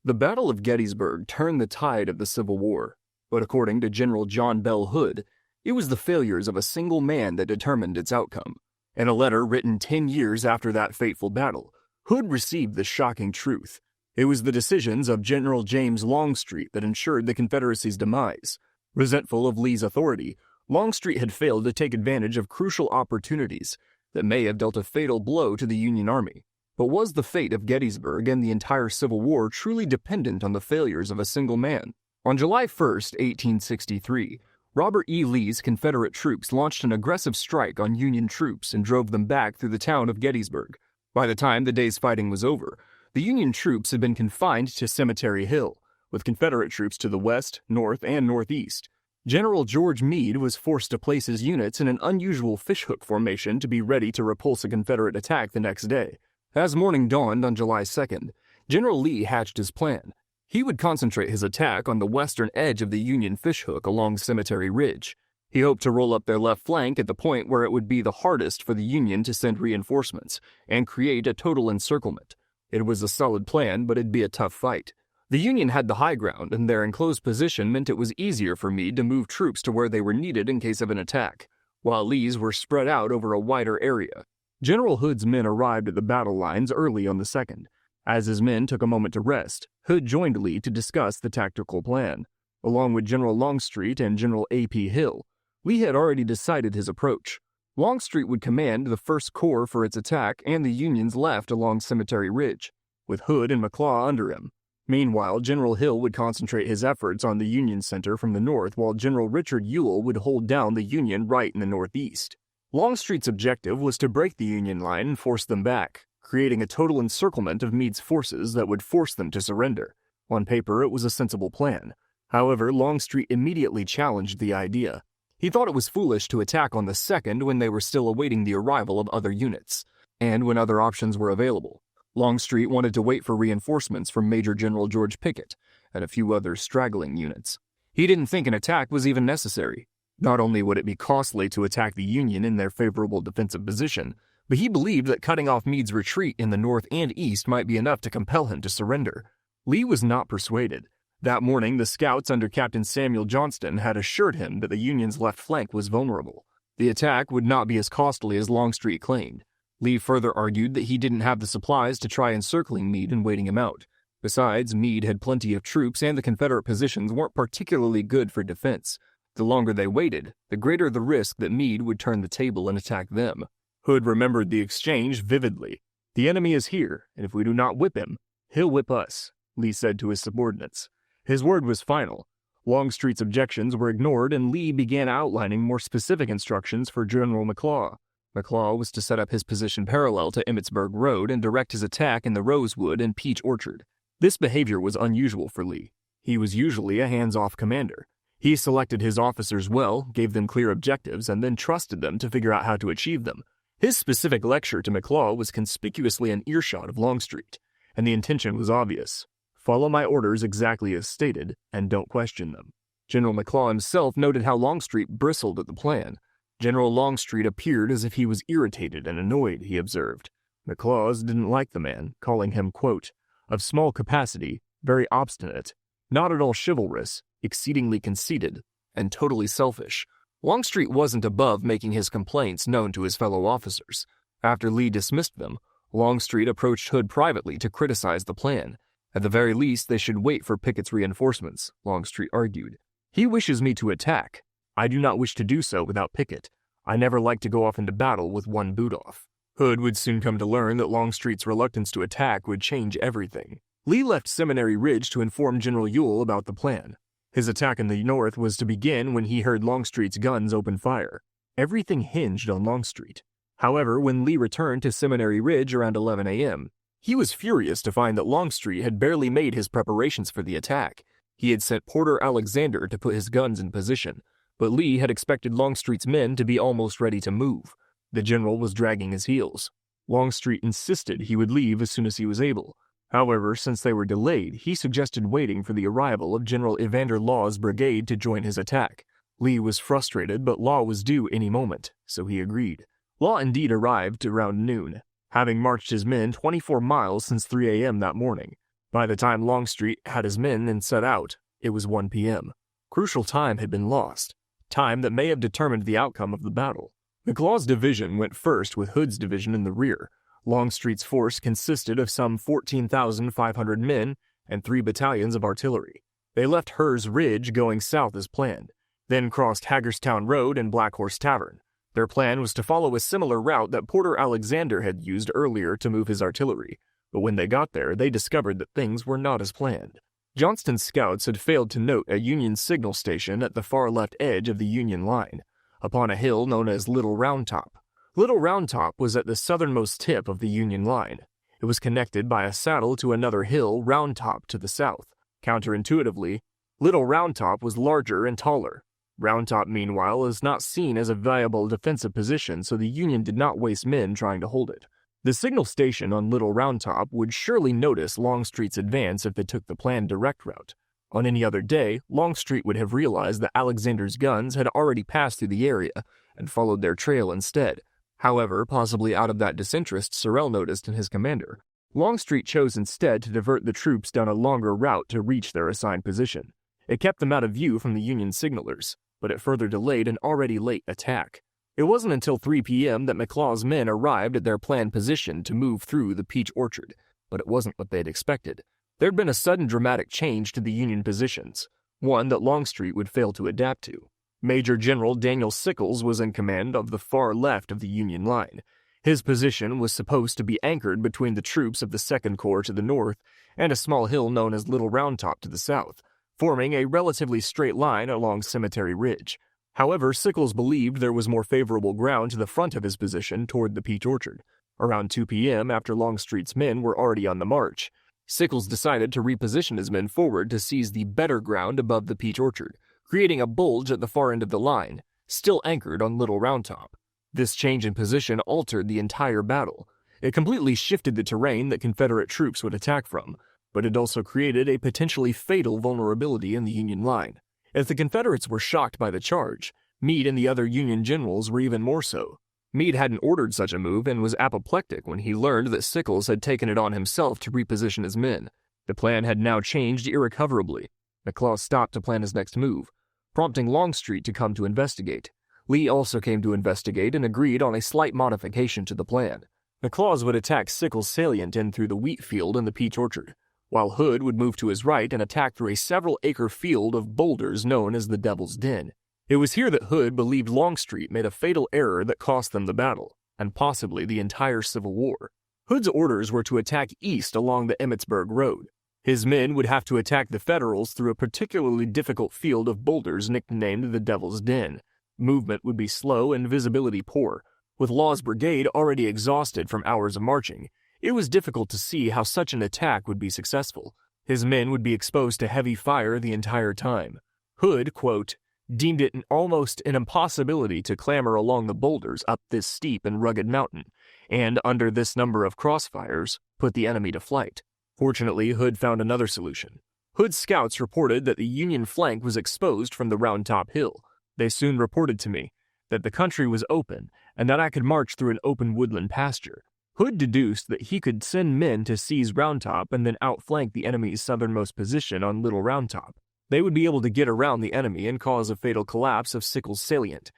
The Battle of Gettysburg turned the tide of the Civil War, but according to General John Bell Hood, it was the failures of a single man that determined its outcome. In a letter written 10 years after that fateful battle, Hood received the shocking truth. It was the decisions of General James Longstreet that ensured the Confederacy's demise. Resentful of Lee's authority, Longstreet had failed to take advantage of crucial opportunities that may have dealt a fatal blow to the Union Army. But was the fate of Gettysburg and the entire Civil War truly dependent on the failures of a single man? On July 1, 1863, Robert E. Lee's Confederate troops launched an aggressive strike on Union troops and drove them back through the town of Gettysburg. By the time the day's fighting was over, the Union troops had been confined to Cemetery Hill, with Confederate troops to the west, north, and northeast. General George Meade was forced to place his units in an unusual fishhook formation to be ready to repulse a Confederate attack the next day. As morning dawned on July 2nd, General Lee hatched his plan. He would concentrate his attack on the western edge of the Union fishhook along Cemetery Ridge. He hoped to roll up their left flank at the point where it would be the hardest for the Union to send reinforcements and create a total encirclement. It was a solid plan, but it'd be a tough fight. The Union had the high ground, and their enclosed position meant it was easier for Meade to move troops to where they were needed in case of an attack, while Lee's were spread out over a wider area. General Hood's men arrived at the battle lines early on the 2nd. As his men took a moment to rest, Hood joined Lee to discuss the tactical plan. Along with General Longstreet and General A.P. Hill, Lee had already decided his approach. Longstreet would command the 1st Corps for its attack and the Union's left along Cemetery Ridge, with Hood and McClaw under him. Meanwhile, General Hill would concentrate his efforts on the Union center from the north, while General Richard Ewell would hold down the Union right in the northeast. Longstreet's objective was to break the Union line and force them back, creating a total encirclement of Meade's forces that would force them to surrender. On paper, it was a sensible plan. However, Longstreet immediately challenged the idea. He thought it was foolish to attack on the 2nd when they were still awaiting the arrival of other units, and when other options were available. Longstreet wanted to wait for reinforcements from Major General George Pickett and a few other straggling units. He didn't think an attack was even necessary. Not only would it be costly to attack the Union in their favorable defensive position, but he believed that cutting off Meade's retreat in the north and east might be enough to compel him to surrender. Lee was not persuaded. That morning, the scouts under Captain Samuel Johnston had assured him that the Union's left flank was vulnerable. The attack would not be as costly as Longstreet claimed. Lee further argued that he didn't have the supplies to try encircling Meade and waiting him out. Besides, Meade had plenty of troops and the Confederate positions weren't particularly good for defense. The longer they waited, the greater the risk that Meade would turn the table and attack them. Hood remembered the exchange vividly. "The enemy is here, and if we do not whip him, he'll whip us," Lee said to his subordinates. His word was final. Longstreet's objections were ignored, and Lee began outlining more specific instructions for General McClaw. McClaw was to set up his position parallel to Emmitsburg Road and direct his attack in the Rosewood and Peach Orchard. This behavior was unusual for Lee. He was usually a hands-off commander. He selected his officers well, gave them clear objectives, and then trusted them to figure out how to achieve them. His specific lecture to McClaw was conspicuously in earshot of Longstreet, and the intention was obvious. Follow my orders exactly as stated, and don't question them. General McClaw himself noted how Longstreet bristled at the plan. General Longstreet appeared as if he was irritated and annoyed, he observed. McClaw didn't like the man, calling him, quote, "of small capacity, very obstinate, not at all chivalrous, exceedingly conceited, and totally selfish." Longstreet wasn't above making his complaints known to his fellow officers. After Lee dismissed them, Longstreet approached Hood privately to criticize the plan. At the very least, they should wait for Pickett's reinforcements, Longstreet argued. "He wishes me to attack. I do not wish to do so without Pickett. I never like to go off into battle with one boot off." Hood would soon come to learn that Longstreet's reluctance to attack would change everything. Lee left Seminary Ridge to inform General Ewell about the plan. His attack in the north was to begin when he heard Longstreet's guns open fire. Everything hinged on Longstreet. However, when Lee returned to Seminary Ridge around 11 a.m., he was furious to find that Longstreet had barely made his preparations for the attack. He had sent Porter Alexander to put his guns in position, but Lee had expected Longstreet's men to be almost ready to move. The general was dragging his heels. Longstreet insisted he would leave as soon as he was able. However, since they were delayed, he suggested waiting for the arrival of General Evander Law's brigade to join his attack. Lee was frustrated, but Law was due any moment, so he agreed. Law indeed arrived around noon, having marched his men 24 miles since 3 a.m. that morning. By the time Longstreet had his men and set out, it was 1 p.m. Crucial time had been lost, time that may have determined the outcome of the battle. McLaws' division went first with Hood's division in the rear. Longstreet's force consisted of some 14,500 men and 3 battalions of artillery. They left Hur's Ridge going south as planned, then crossed Hagerstown Road and Black Horse Tavern. Their plan was to follow a similar route that Porter Alexander had used earlier to move his artillery, but when they got there, they discovered that things were not as planned. Johnston's scouts had failed to note a Union signal station at the far left edge of the Union line, upon a hill known as Little Round Top. Little Round Top was at the southernmost tip of the Union line. It was connected by a saddle to another hill, Round Top, to the south. Counterintuitively, Little Round Top was larger and taller. Round Top, meanwhile, is not seen as a viable defensive position, so the Union did not waste men trying to hold it. The signal station on Little Round Top would surely notice Longstreet's advance if it took the planned direct route. On any other day, Longstreet would have realized that Alexander's guns had already passed through the area and followed their trail instead. However, possibly out of that disinterest Sorrell noticed in his commander, Longstreet chose instead to divert the troops down a longer route to reach their assigned position. It kept them out of view from the Union signalers, but it further delayed an already late attack. It wasn't until 3 p.m. that McLaws' men arrived at their planned position to move through the peach orchard, but it wasn't what they'd expected. There'd been a sudden dramatic change to the Union positions, one that Longstreet would fail to adapt to. Major General Daniel Sickles was in command of the far left of the Union line. His position was supposed to be anchored between the troops of the 2nd Corps to the north and a small hill known as Little Round Top to the south, forming a relatively straight line along Cemetery Ridge. However, Sickles believed there was more favorable ground to the front of his position toward the peach orchard. Around 2 p.m., after Longstreet's men were already on the march, Sickles decided to reposition his men forward to seize the better ground above the peach orchard, creating a bulge at the far end of the line, still anchored on Little Round Top. This change in position altered the entire battle. It completely shifted the terrain that Confederate troops would attack from, but it also created a potentially fatal vulnerability in the Union line. If the Confederates were shocked by the charge, Meade and the other Union generals were even more so. Meade hadn't ordered such a move and was apoplectic when he learned that Sickles had taken it on himself to reposition his men. The plan had now changed irrecoverably. McLaws stopped to plan his next move, prompting Longstreet to come to investigate. Lee also came to investigate and agreed on a slight modification to the plan. McLaws would attack Sickles' salient in through the wheat field and the peach orchard, while Hood would move to his right and attack through a several-acre field of boulders known as the Devil's Den. It was here that Hood believed Longstreet made a fatal error that cost them the battle, and possibly the entire Civil War. Hood's orders were to attack east along the Emmitsburg Road. His men would have to attack the Federals through a particularly difficult field of boulders nicknamed the Devil's Den. Movement would be slow and visibility poor. With Law's brigade already exhausted from hours of marching, it was difficult to see how such an attack would be successful. His men would be exposed to heavy fire the entire time. Hood, quote, deemed it almost an impossibility to clamber along the boulders up this steep and rugged mountain, and under this number of crossfires, put the enemy to flight. Fortunately, Hood found another solution. Hood's scouts reported that the Union flank was exposed from the Round Top Hill. They soon reported to me that the country was open and that I could march through an open woodland pasture. Hood deduced that he could send men to seize Round Top and then outflank the enemy's southernmost position on Little Round Top. They would be able to get around the enemy and cause a fatal collapse of Sickles' salient,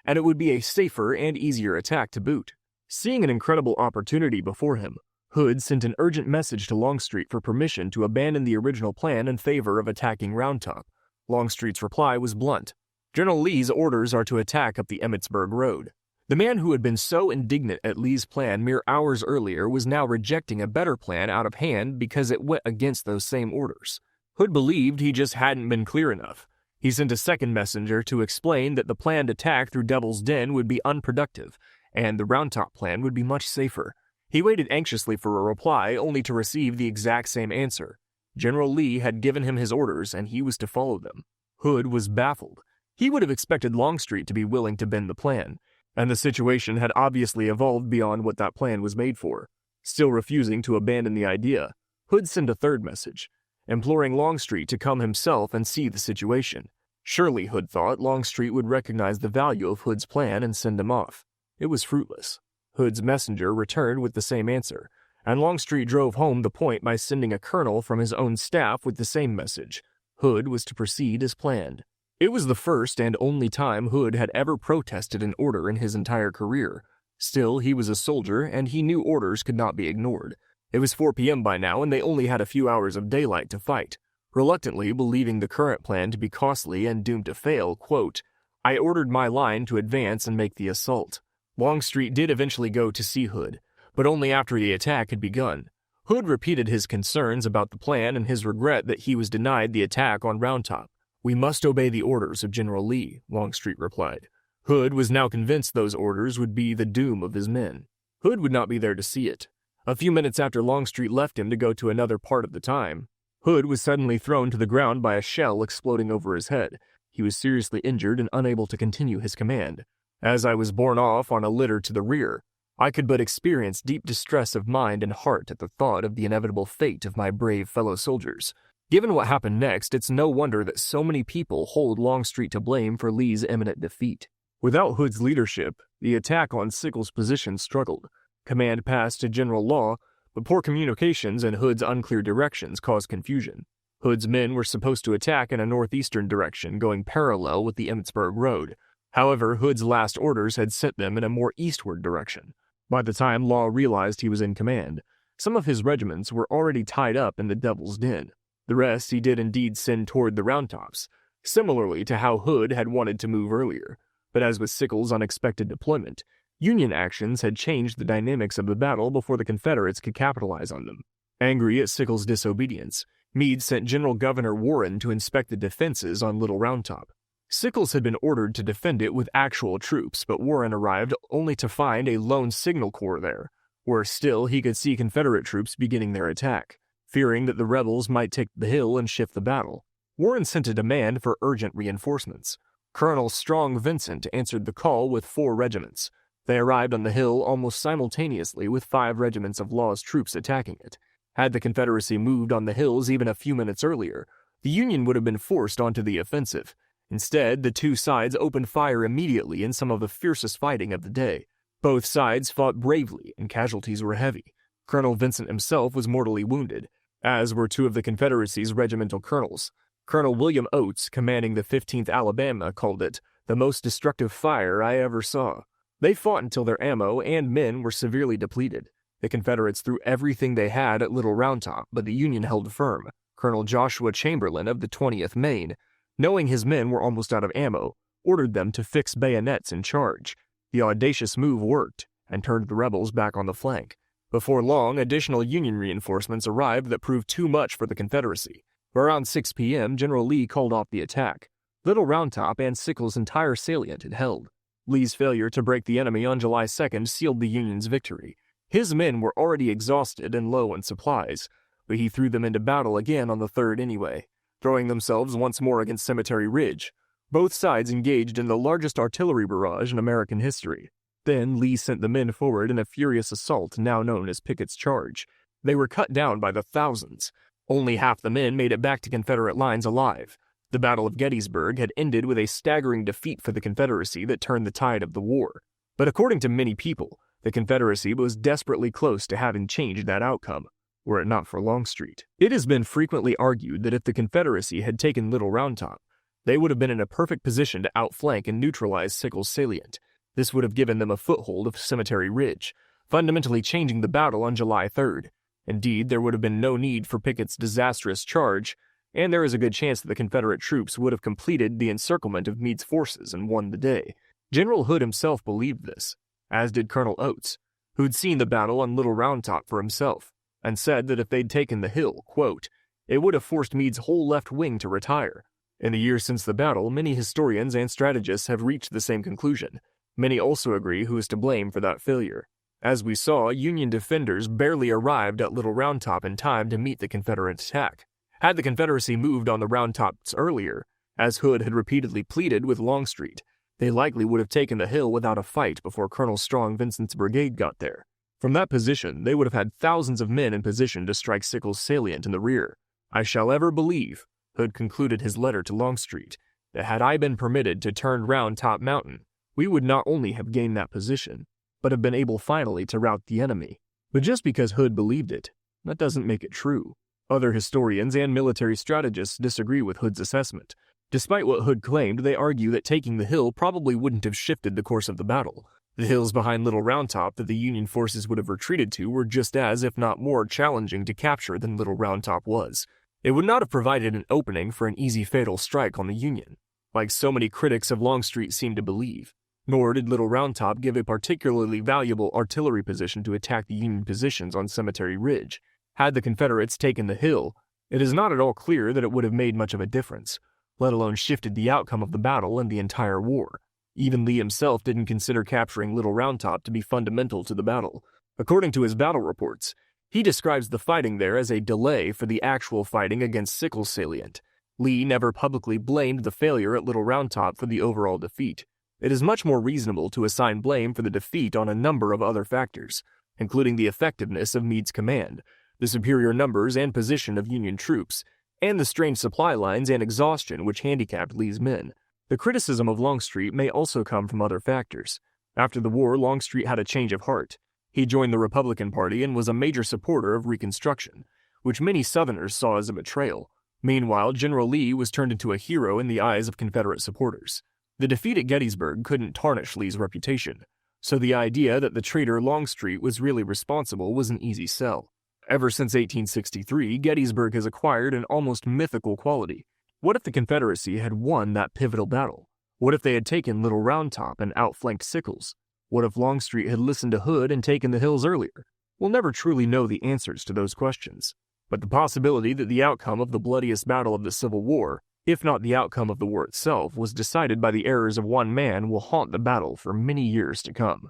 and it would be a safer and easier attack to boot. Seeing an incredible opportunity before him, Hood sent an urgent message to Longstreet for permission to abandon the original plan in favor of attacking Round Top. Longstreet's reply was blunt. General Lee's orders are to attack up the Emmitsburg Road. The man who had been so indignant at Lee's plan mere hours earlier was now rejecting a better plan out of hand because it went against those same orders. Hood believed he just hadn't been clear enough. He sent a second messenger to explain that the planned attack through Devil's Den would be unproductive, and the Round Top plan would be much safer. He waited anxiously for a reply, only to receive the exact same answer. General Lee had given him his orders, and he was to follow them. Hood was baffled. He would have expected Longstreet to be willing to bend the plan, and the situation had obviously evolved beyond what that plan was made for. Still refusing to abandon the idea, Hood sent a third message, imploring Longstreet to come himself and see the situation. Surely, Hood thought, Longstreet would recognize the value of Hood's plan and send him off. It was fruitless. Hood's messenger returned with the same answer, and Longstreet drove home the point by sending a colonel from his own staff with the same message. Hood was to proceed as planned. It was the first and only time Hood had ever protested an order in his entire career. Still, he was a soldier, and he knew orders could not be ignored. It was 4 p.m. by now, and they only had a few hours of daylight to fight. Reluctantly believing the current plan to be costly and doomed to fail, quote, I ordered my line to advance and make the assault. Longstreet did eventually go to see Hood, but only after the attack had begun. Hood repeated his concerns about the plan and his regret that he was denied the attack on Round Top. We must obey the orders of General Lee, Longstreet replied. Hood was now convinced those orders would be the doom of his men. Hood would not be there to see it. A few minutes after Longstreet left him to go to another part of the time, Hood was suddenly thrown to the ground by a shell exploding over his head. He was seriously injured and unable to continue his command. As I was borne off on a litter to the rear, I could but experience deep distress of mind and heart at the thought of the inevitable fate of my brave fellow soldiers. Given what happened next, it's no wonder that so many people hold Longstreet to blame for Lee's imminent defeat. Without Hood's leadership, the attack on Sickles' position struggled. Command passed to General Law, but poor communications and Hood's unclear directions caused confusion. Hood's men were supposed to attack in a northeastern direction, going parallel with the Emmitsburg Road. However, Hood's last orders had sent them in a more eastward direction. By the time Law realized he was in command, some of his regiments were already tied up in the Devil's Den. The rest he did indeed send toward the Round Tops, similarly to how Hood had wanted to move earlier. But as with Sickles' unexpected deployment, Union actions had changed the dynamics of the battle before the Confederates could capitalize on them. Angry at Sickles' disobedience, Meade sent General Governor Warren to inspect the defenses on Little Round Top. Sickles had been ordered to defend it with actual troops, but Warren arrived only to find a lone signal corps there. Worse still, he could see Confederate troops beginning their attack. Fearing that the rebels might take the hill and shift the battle, Warren sent a demand for urgent reinforcements. Colonel Strong Vincent answered the call with 4 regiments. They arrived on the hill almost simultaneously with 5 regiments of Law's troops attacking it. Had the Confederacy moved on the hills even a few minutes earlier, the Union would have been forced onto the offensive. Instead, the two sides opened fire immediately in some of the fiercest fighting of the day. Both sides fought bravely, and casualties were heavy. Colonel Vincent himself was mortally wounded, as were 2 of the Confederacy's regimental colonels. Colonel William Oates, commanding the 15th Alabama, called it the most destructive fire I ever saw. They fought until their ammo and men were severely depleted. The Confederates threw everything they had at Little Round Top, but the Union held firm. Colonel Joshua Chamberlain of the 20th Maine, knowing his men were almost out of ammo, ordered them to fix bayonets and charge. The audacious move worked, and turned the rebels back on the flank. Before long, additional Union reinforcements arrived that proved too much for the Confederacy. Around 6 p.m., General Lee called off the attack. Little Round Top and Sickles' entire salient had held. Lee's failure to break the enemy on July 2nd sealed the Union's victory. His men were already exhausted and low on supplies, but he threw them into battle again on the 3rd anyway, throwing themselves once more against Cemetery Ridge. Both sides engaged in the largest artillery barrage in American history. Then Lee sent the men forward in a furious assault now known as Pickett's Charge. They were cut down by the thousands. Only half the men made it back to Confederate lines alive. The Battle of Gettysburg had ended with a staggering defeat for the Confederacy that turned the tide of the war. But according to many people, the Confederacy was desperately close to having changed that outcome, were it not for Longstreet. It has been frequently argued that if the Confederacy had taken Little Round Top, they would have been in a perfect position to outflank and neutralize Sickles' salient. This would have given them a foothold of Cemetery Ridge, fundamentally changing the battle on July 3rd. Indeed, there would have been no need for Pickett's disastrous charge, and there is a good chance that the Confederate troops would have completed the encirclement of Meade's forces and won the day. General Hood himself believed this, as did Colonel Oates, who'd seen the battle on Little Round Top for himself, and said that if they'd taken the hill, quote, it would have forced Meade's whole left wing to retire. In the years since the battle, many historians and strategists have reached the same conclusion. Many also agree who is to blame for that failure. As we saw, Union defenders barely arrived at Little Round Top in time to meet the Confederate attack. Had the Confederacy moved on the Round Tops earlier, as Hood had repeatedly pleaded with Longstreet, they likely would have taken the hill without a fight before Colonel Strong Vincent's brigade got there. From that position, they would have had thousands of men in position to strike Sickles' salient in the rear. I shall ever believe, Hood concluded his letter to Longstreet, that had I been permitted to turn Round Top Mountain, we would not only have gained that position, but have been able finally to rout the enemy. But just because Hood believed it, that doesn't make it true. Other historians and military strategists disagree with Hood's assessment. Despite what Hood claimed, they argue that taking the hill probably wouldn't have shifted the course of the battle. The hills behind Little Round Top that the Union forces would have retreated to were just as, if not more, challenging to capture than Little Round Top was. It would not have provided an opening for an easy fatal strike on the Union, like so many critics of Longstreet seem to believe. Nor did Little Round Top give a particularly valuable artillery position to attack the Union positions on Cemetery Ridge. Had the Confederates taken the hill, it is not at all clear that it would have made much of a difference, let alone shifted the outcome of the battle and the entire war. Even Lee himself didn't consider capturing Little Round Top to be fundamental to the battle. According to his battle reports, he describes the fighting there as a delay for the actual fighting against Sickles' salient. Lee never publicly blamed the failure at Little Round Top for the overall defeat. It is much more reasonable to assign blame for the defeat on a number of other factors, including the effectiveness of Meade's command, the superior numbers and position of Union troops, and the strained supply lines and exhaustion which handicapped Lee's men. The criticism of Longstreet may also come from other factors. After the war, Longstreet had a change of heart. He joined the Republican Party and was a major supporter of Reconstruction, which many Southerners saw as a betrayal. Meanwhile, General Lee was turned into a hero in the eyes of Confederate supporters. The defeat at Gettysburg couldn't tarnish Lee's reputation, so the idea that the traitor Longstreet was really responsible was an easy sell. Ever since 1863, Gettysburg has acquired an almost mythical quality. What if the Confederacy had won that pivotal battle? What if they had taken Little Round Top and outflanked Sickles? What if Longstreet had listened to Hood and taken the hills earlier? We'll never truly know the answers to those questions. But the possibility that the outcome of the bloodiest battle of the Civil War, if not the outcome of the war itself, was decided by the errors of one man will haunt the battle for many years to come.